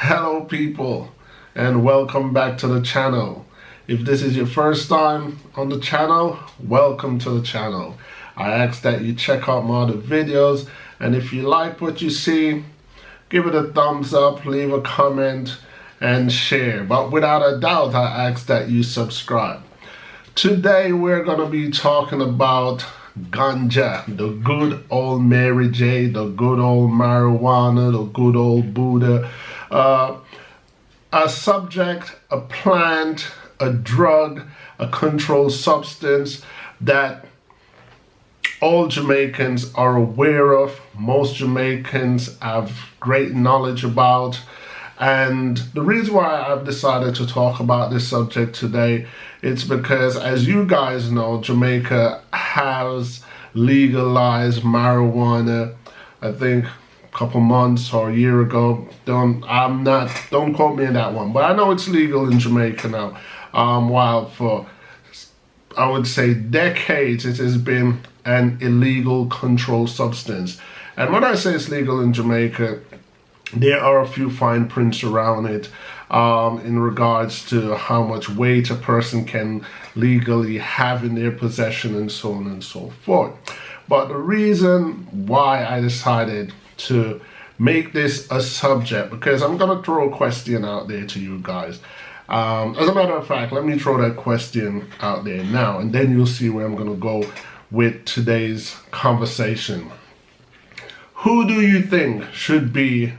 Hello people, and welcome back to the channel. If this is your first time on the channel, welcome to the channel. I ask that you check out my other videos, and if you like what you see, give it a thumbs up, leave a comment and share. But without a doubt, I ask that you subscribe. Today we're going to be talking about Ganja, the good old Mary J, the good old marijuana, the good old Buddha. A subject, a plant, a drug, a controlled substance that all Jamaicans are aware of, most Jamaicans have great knowledge about. And the reason why I've decided to talk about this subject today is because, as you guys know, Jamaica has legalized marijuana, I think a couple months or a year ago. Don't quote me on that one, but I know it's legal in Jamaica now. While for, I would say, decades, it has been an illegal controlled substance. And when I say it's legal in Jamaica, there are a few fine prints around it in regards to how much weight a person can legally have in their possession and so on and so forth. But the reason why I decided to make this a subject, because I'm going to throw a question out there to you guys. As a matter of fact, let me throw that question out there now, and then you'll see where I'm going to go with today's conversation. Who do you think should be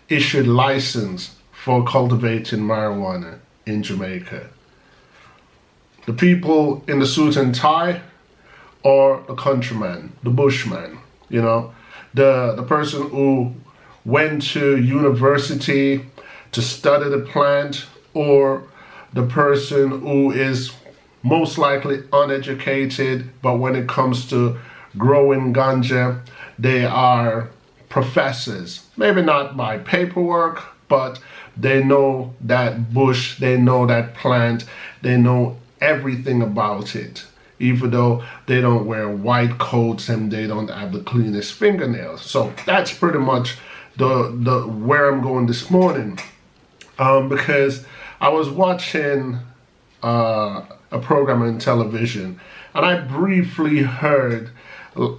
issued license for cultivating marijuana in Jamaica? The people in the suit and tie, or the countryman, the bushman, you know, the person who went to university to study the plant, or the person who is most likely uneducated, but when it comes to growing ganja, they are professors. Maybe not by paperwork, but they know that bush, they know that plant, they know everything about it, even though they don't wear white coats and they don't have the cleanest fingernails. So that's pretty much the where I'm going this morning, because I was watching a program on television, and I briefly heard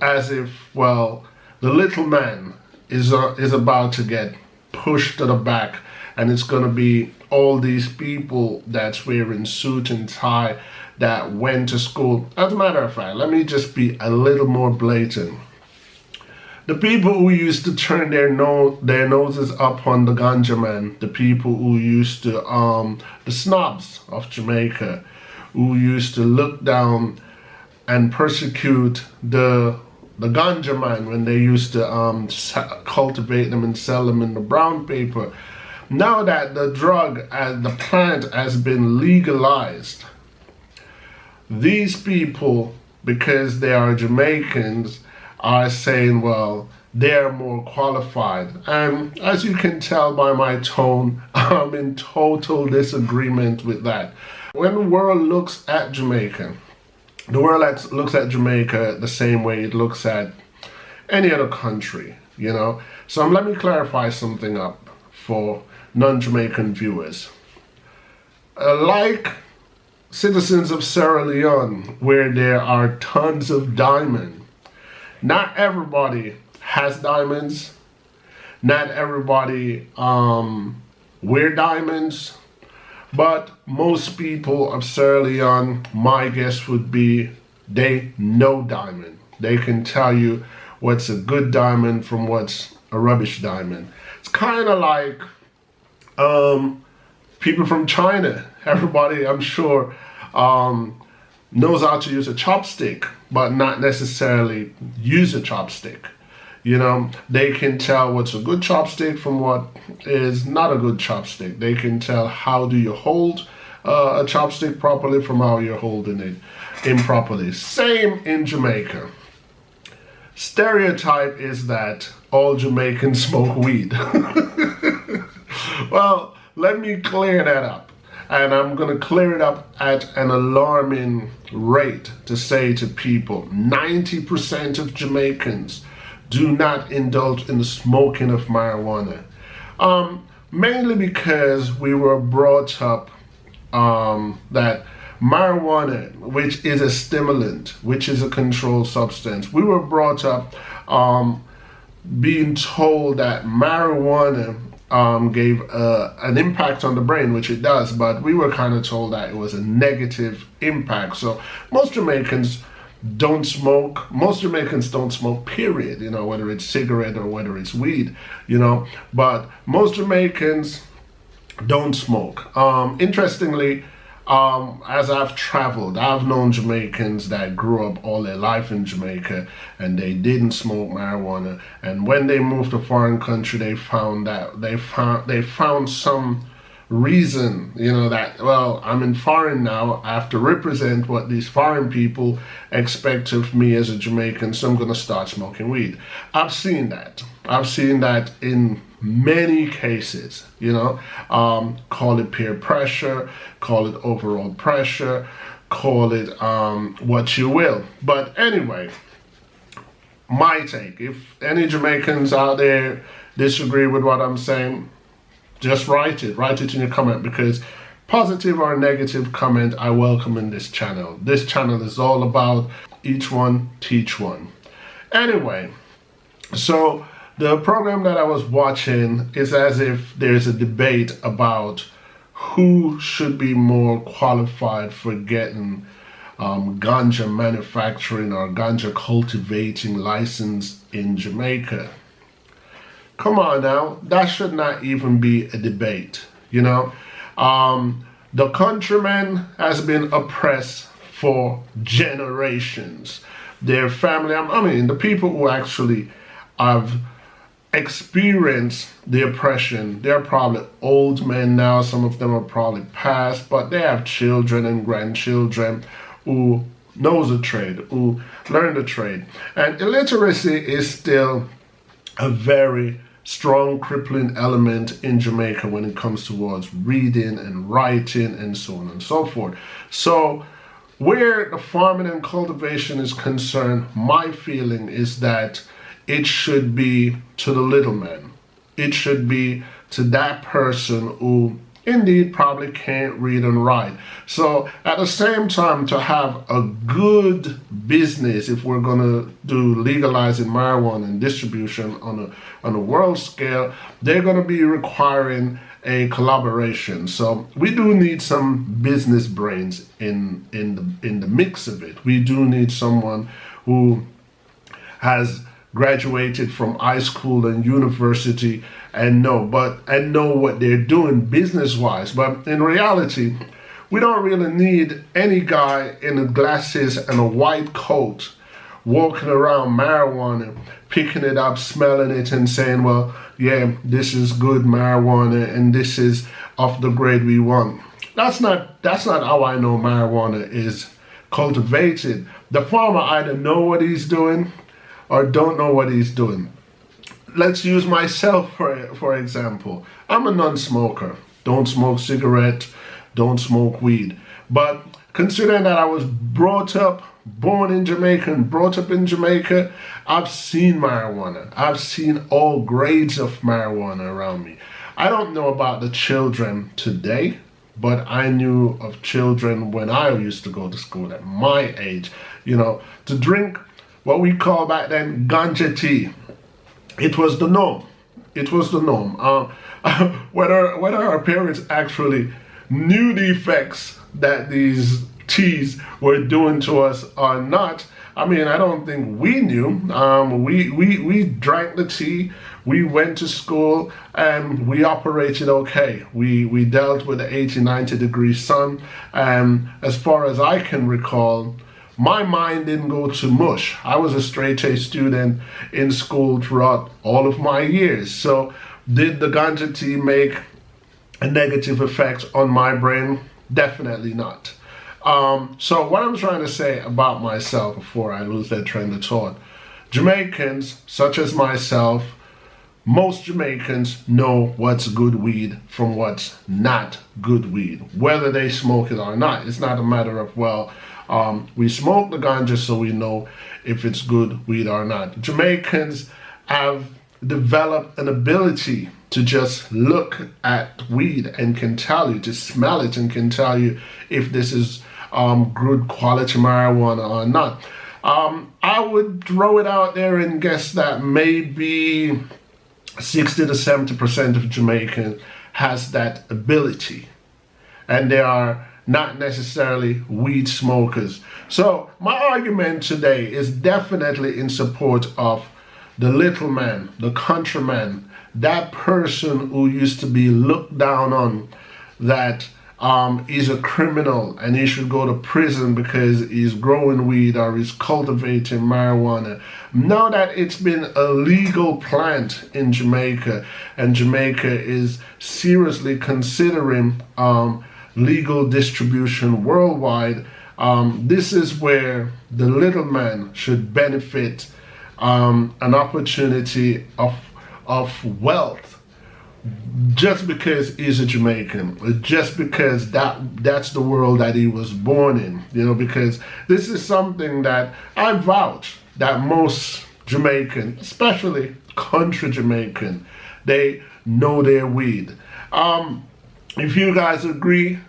as if, well, the little man is about to get pushed to the back, and it's going to be all these people that's wearing suit and tie that went to school. As a matter of fact, let me just be a little more blatant. The people who used to turn their noses up on the ganja man, the people who used to, the snobs of Jamaica, who used to look down and persecute the ganja man when they used to cultivate them and sell them in the brown paper. Now that the drug and the plant has been legalized, these people, because they are Jamaicans, are saying, well, they're more qualified. And as you can tell by my tone, I'm in total disagreement with that. When the world looks at Jamaica, the world looks at Jamaica the same way it looks at any other country, you know. So let me clarify something up for non-Jamaican viewers. Like citizens of Sierra Leone, where there are tons of diamonds, not everybody has diamonds, not everybody wear diamonds, but most people of Sierra Leone, my guess would be, they know diamond. They can tell you what's a good diamond from what's a rubbish diamond. It's kind of like people from China. Everybody, I'm sure, knows how to use a chopstick, but not necessarily use a chopstick. You know, they can tell what's a good chopstick from what is not a good chopstick. They can tell how do you hold a chopstick properly from how you're holding it improperly. Same in Jamaica. Stereotype is that all Jamaicans smoke weed. Well, let me clear that up. And I'm going to clear it up at an alarming rate to say to people, 90% of Jamaicans do not indulge in the smoking of marijuana. mainly because we were brought up that marijuana, which is a stimulant, which is a controlled substance, we were brought up being told that marijuana gave an impact on the brain, which it does, but we were kind of told that it was a negative impact. So most Jamaicans don't smoke. Most Jamaicans don't smoke, period, you know, whether it's cigarette or whether it's weed, you know, but most Jamaicans don't smoke. Interestingly, as I've traveled, I've known Jamaicans that grew up all their life in Jamaica and they didn't smoke marijuana. And when they moved to a foreign country, they found some reason, you know, that, well, I'm in foreign now, I have to represent what these foreign people expect of me as a Jamaican, so I'm going to start smoking weed. I've seen that in many cases, you know. Call it peer pressure, call it overall pressure, call it what you will. But anyway, my take, if any Jamaicans out there disagree with what I'm saying, just write it in your comment, because positive or negative comment I welcome in this channel. This channel is all about each one teach one. Anyway, so the program that I was watching is as if there's a debate about who should be more qualified for getting ganja manufacturing or ganja cultivating license in Jamaica. Come on now, that should not even be a debate, you know. The countryman has been oppressed for generations. Their family, I mean, the people who actually have experienced the oppression, they're probably old men now, some of them are probably past, but they have children and grandchildren who knows the trade, who learn the trade. And illiteracy is still a very strong crippling element in Jamaica when it comes towards reading and writing and so on and so forth. So where the farming and cultivation is concerned, my feeling is that it should be to the little man. It should be to that person who indeed probably can't read and write. So at the same time, to have a good business, if we're going to do legalizing marijuana and distribution on a world scale, they're going to be requiring a collaboration. So we do need some business brains in the mix of it. We do need someone who has graduated from high school and university and know what they're doing business-wise. But in reality, we don't really need any guy in glasses and a white coat walking around marijuana, picking it up, smelling it, and saying, well, yeah, this is good marijuana and this is of the grade we want. That's not how I know marijuana is cultivated. The farmer either know what he's doing or don't know what he's doing. Let's use myself for example. I'm a non-smoker. Don't smoke cigarette, don't smoke weed. But considering that I was born in Jamaica and brought up in Jamaica, I've seen marijuana. I've seen all grades of marijuana around me. I don't know about the children today, but I knew of children when I used to go to school at my age, you know, to drink what we call back then ganja tea. It was the norm. It was the norm. Whether our parents actually knew the effects that these teas were doing to us or not, I mean, I don't think we knew. We drank the tea, we went to school, and we operated okay. We dealt with the 80, 90 degree sun, and as far as I can recall, my mind didn't go to mush. I was a straight-A student in school throughout all of my years. So did the ganja tea make a negative effect on my brain? Definitely not. So what I'm trying to say about myself before I lose that train of thought, Jamaicans, such as myself, most Jamaicans know what's good weed from what's not good weed, whether they smoke it or not. It's not a matter of, well, we smoke the ganja so we know if it's good weed or not. Jamaicans have develop an ability to just look at weed and can tell you, to smell it and can tell you if this is good quality marijuana or not. I would throw it out there and guess that maybe 60 to 70% of Jamaicans has that ability, and they are not necessarily weed smokers. So my argument today is definitely in support of the little man, the countryman, that person who used to be looked down on, that is a criminal and he should go to prison because he's growing weed or he's cultivating marijuana. Now that it's been a legal plant in Jamaica, and Jamaica is seriously considering legal distribution worldwide, this is where the little man should benefit an opportunity of wealth, just because he's a Jamaican, just because that's the world that he was born in, you know, because this is something that I vouch that most Jamaican, especially country Jamaican, they know their weed. If you guys agree,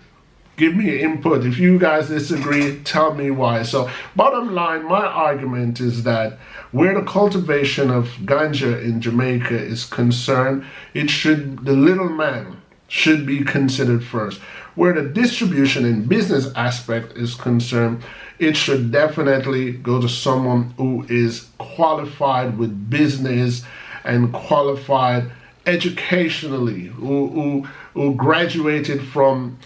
give me input. If you guys disagree, tell me why. So bottom line, my argument is that where the cultivation of ganja in Jamaica is concerned, the little man should be considered first. Where the distribution and business aspect is concerned, it should definitely go to someone who is qualified with business and qualified educationally, who graduated from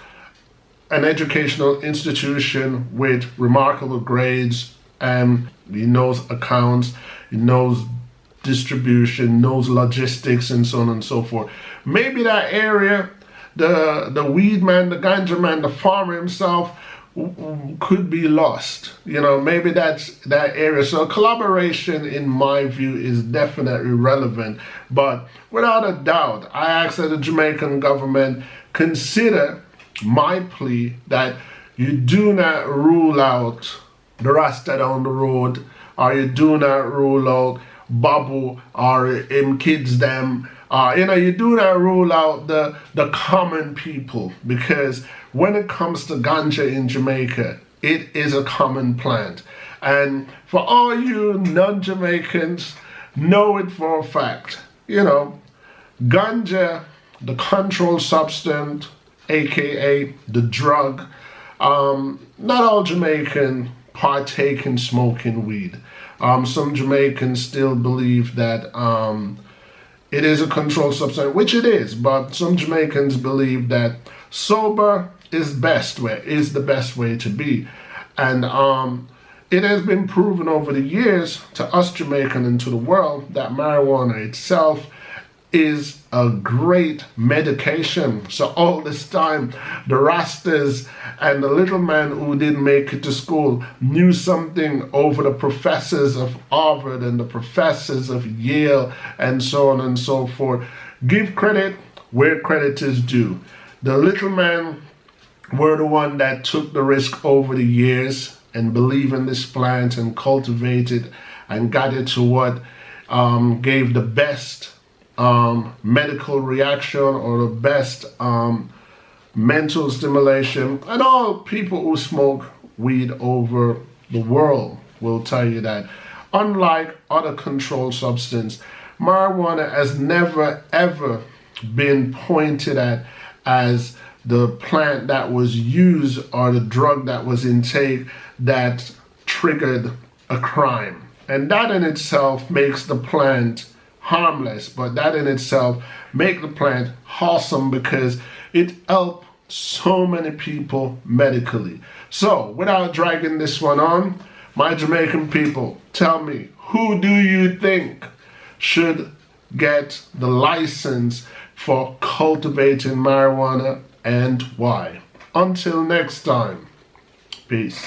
an educational institution with remarkable grades, and he knows accounts, he knows distribution, knows logistics, and so on and so forth. Maybe that area, the weed man, the ganja man, the farmer himself could be lost. You know, maybe that's that area. So collaboration, in my view, is definitely relevant. But without a doubt, I ask that the Jamaican government consider my plea that you do not rule out the Rasta down the road, or you do not rule out Babu or him kids them. You do not rule out the common people, because when it comes to ganja in Jamaica, it is a common plant. And for all you non-Jamaicans, know it for a fact, you know, ganja, the controlled substance, aka the drug, not all Jamaican partake in smoking weed. Some Jamaicans still believe that it is a controlled substance, which it is, but some Jamaicans believe that sober is the best way to be. And it has been proven over the years to us Jamaicans and to the world that marijuana itself is a great medication. So all this time, the Rastas and the little man who didn't make it to school knew something over the professors of Harvard and the professors of Yale and so on and so forth. Give credit where credit is due. The little man were the one that took the risk over the years and believe in this plant and cultivated and got it to what gave the best medical reaction or the best mental stimulation. And all people who smoke weed over the world will tell you that, unlike other controlled substance, marijuana has never ever been pointed at as the plant that was used or the drug that was intake that triggered a crime. And that in itself makes the plant harmless, but that in itself make the plant wholesome because it helped so many people medically. So without dragging this one on, my Jamaican people, tell me, who do you think should get the license for cultivating marijuana and why? Until next time, peace.